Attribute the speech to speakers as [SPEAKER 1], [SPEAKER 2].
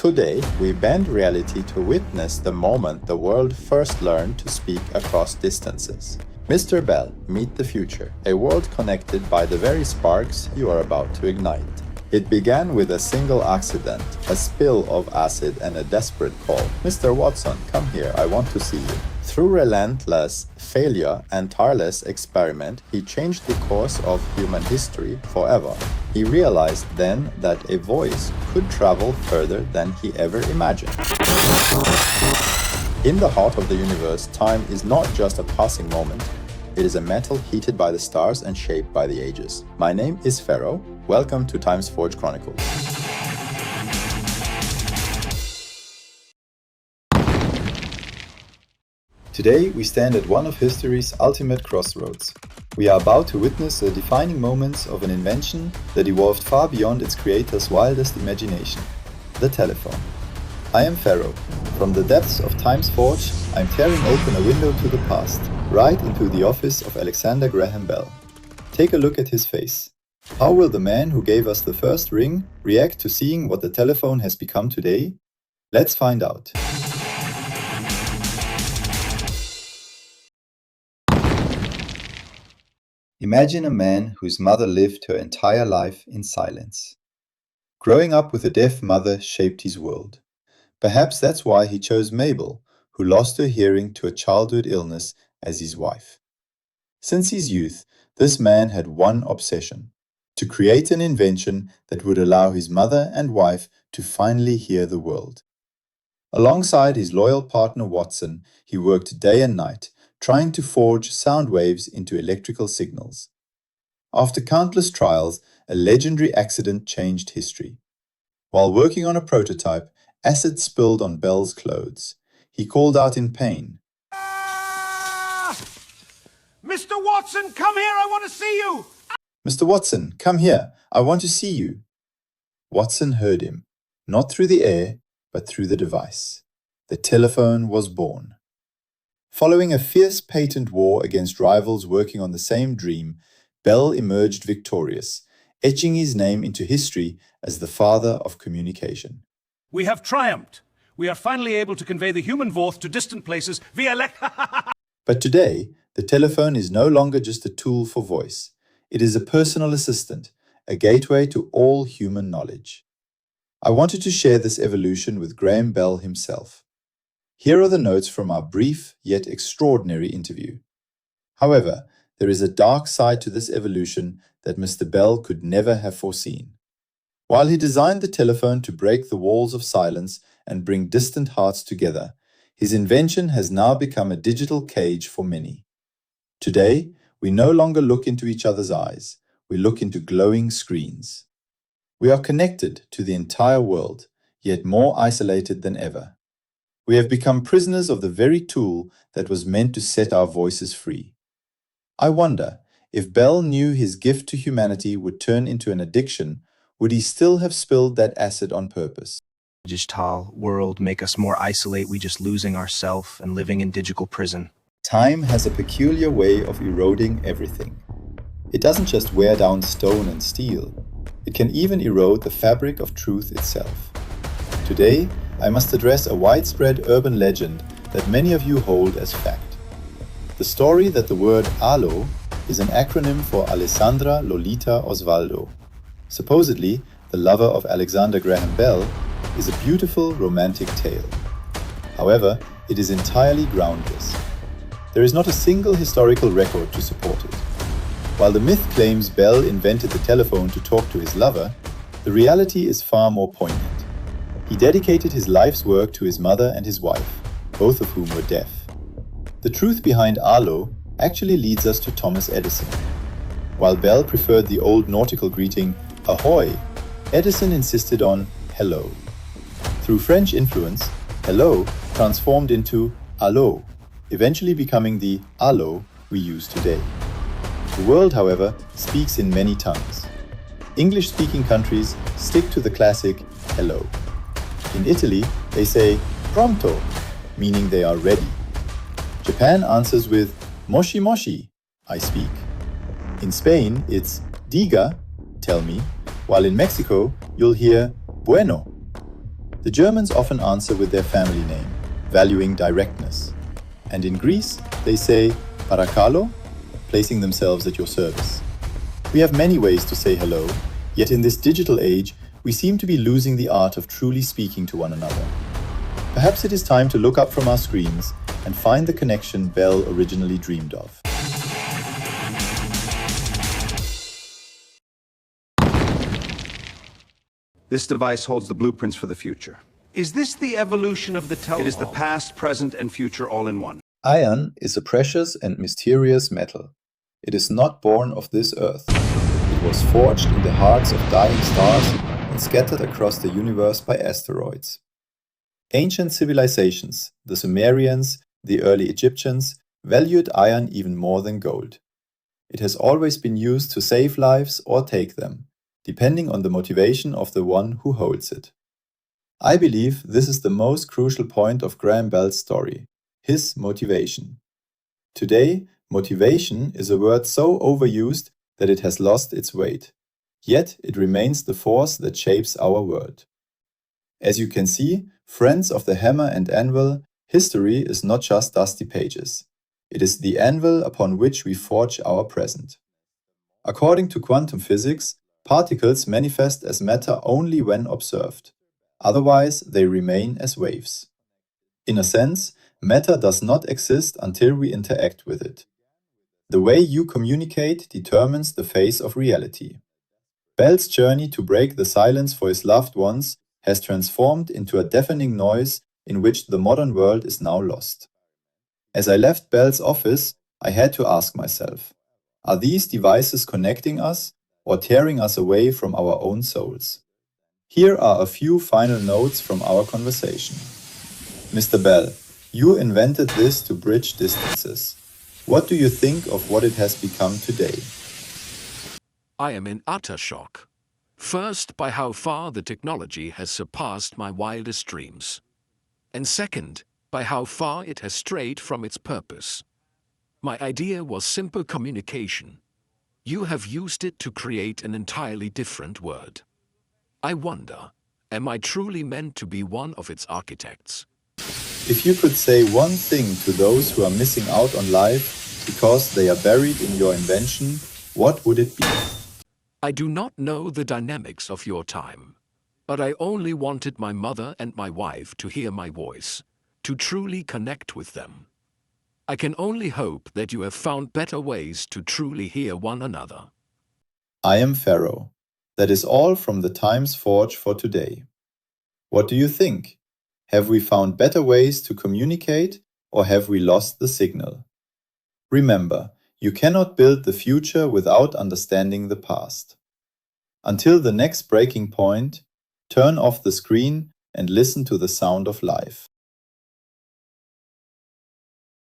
[SPEAKER 1] Today, we bend reality to witness the moment the world first learned to speak across distances. Mr. Bell, meet the future, a world connected by the very sparks you are about to ignite. It began with a single accident, a spill of acid and a desperate call. Mr. Watson, come here, I want to see you. Through relentless failure and tireless experiment, he changed the course of human history forever. He realized then that a voice could travel further than he ever imagined. In the heart of the universe, time is not just a passing moment. It is a metal heated by the stars and shaped by the ages. My name is Pharaoh. Welcome to Time's Forge Chronicles. Today, we stand at one of history's ultimate crossroads. We are about to witness the defining moments of an invention that evolved far beyond its creator's wildest imagination, the telephone. I am Pharaoh. From the depths of Time's Forge, I'm tearing open a window to the past, right into the office of Alexander Graham Bell. Take a look at his face. How will the man who gave us the first ring react to seeing what the telephone has become today? Let's find out. Imagine a man whose mother lived her entire life in silence. Growing up with a deaf mother shaped his world. Perhaps that's why he chose Mabel, who lost her hearing to a childhood illness, as his wife. Since his youth, this man had one obsession: to create an invention that would allow his mother and wife to finally hear the world. Alongside his loyal partner Watson, he worked day and night, trying to forge sound waves into electrical signals. After countless trials, a legendary accident changed history. While working on a prototype, acid spilled on Bell's clothes. He called out in pain.
[SPEAKER 2] Mr. Watson, come here, I want to see you!
[SPEAKER 1] Mr. Watson, come here, I want to see you. Watson heard him, not through the air, but through the device. The telephone was born. Following a fierce patent war against rivals working on the same dream, Bell emerged victorious, etching his name into history as the father of communication.
[SPEAKER 2] We have triumphed. We are finally able to convey the human voice to distant places via
[SPEAKER 1] But today, the telephone is no longer just a tool for voice. It is a personal assistant, a gateway to all human knowledge. I wanted to share this evolution with Graham Bell himself. Here are the notes from our brief yet extraordinary interview. However, there is a dark side to this evolution that Mr. Bell could never have foreseen. While he designed the telephone to break the walls of silence and bring distant hearts together, his invention has now become a digital cage for many. Today, we no longer look into each other's eyes, we look into glowing screens. We are connected to the entire world, yet more isolated than ever. We have become prisoners of the very tool that was meant to set our voices free. I wonder, if Bell knew his gift to humanity would turn into an addiction, would he still have spilled that acid on purpose?
[SPEAKER 3] Digital world make us more isolate, we just losing ourself and living in digital prison.
[SPEAKER 1] Time has a peculiar way of eroding everything. It doesn't just wear down stone and steel. It can even erode the fabric of truth itself. Today, I must address a widespread urban legend that many of you hold as fact. The story that the word ALO is an acronym for Alessandra Lolita Osvaldo. Supposedly, the lover of Alexander Graham Bell is a beautiful romantic tale. However, it is entirely groundless. There is not a single historical record to support it. While the myth claims Bell invented the telephone to talk to his lover, the reality is far more poignant. He dedicated his life's work to his mother and his wife, both of whom were deaf. The truth behind ALO actually leads us to Thomas Edison. While Bell preferred the old nautical greeting, ahoy, Edison insisted on hello. Through French influence, hello transformed into allo, eventually becoming the allo we use today. The world, however, speaks in many tongues. English-speaking countries stick to the classic hello. In Italy, they say pronto, meaning they are ready. Japan answers with moshi moshi, I speak. In Spain, it's diga, tell me, while in Mexico, you'll hear bueno. The Germans often answer with their family name, valuing directness. And in Greece, they say parakalo, placing themselves at your service. We have many ways to say hello, yet in this digital age, we seem to be losing the art of truly speaking to one another. Perhaps it is time to look up from our screens and find the connection Bell originally dreamed of.
[SPEAKER 2] This device holds the blueprints for the future.
[SPEAKER 4] Is this the evolution of the telephone?
[SPEAKER 2] It is the past, present, and future all in one.
[SPEAKER 1] Iron is a precious and mysterious metal. It is not born of this earth. It was forged in the hearts of dying stars and scattered across the universe by asteroids. Ancient civilizations, the Sumerians, the early Egyptians, valued iron even more than gold. It has always been used to save lives or take them, depending on the motivation of the one who holds it. I believe this is the most crucial point of Graham Bell's story, his motivation. Today, motivation is a word so overused that it has lost its weight. Yet it remains the force that shapes our world. As you can see, friends of the hammer and anvil, history is not just dusty pages. It is the anvil upon which we forge our present. According to quantum physics, particles manifest as matter only when observed. Otherwise, they remain as waves. In a sense, matter does not exist until we interact with it. The way you communicate determines the face of reality. Bell's journey to break the silence for his loved ones has transformed into a deafening noise in which the modern world is now lost. As I left Bell's office, I had to ask myself, are these devices connecting us or tearing us away from our own souls? Here are a few final notes from our conversation. Mr. Bell, you invented this to bridge distances. What do you think of what it has become today?
[SPEAKER 5] I am in utter shock. First, by how far the technology has surpassed my wildest dreams. And second, by how far it has strayed from its purpose. My idea was simple communication. You have used it to create an entirely different world. I wonder, am I truly meant to be one of its architects?
[SPEAKER 1] If you could say one thing to those who are missing out on life because they are buried in your invention, what would it be?
[SPEAKER 5] I do not know the dynamics of your time, but I only wanted my mother and my wife to hear my voice, to truly connect with them. I can only hope that you have found better ways to truly hear one another.
[SPEAKER 1] I am Pharaoh. That is all from the Times Forge for today. What do you think? Have we found better ways to communicate, or have we lost the signal? Remember, you cannot build the future without understanding the past. Until the next breaking point, turn off the screen and listen to the sound of life.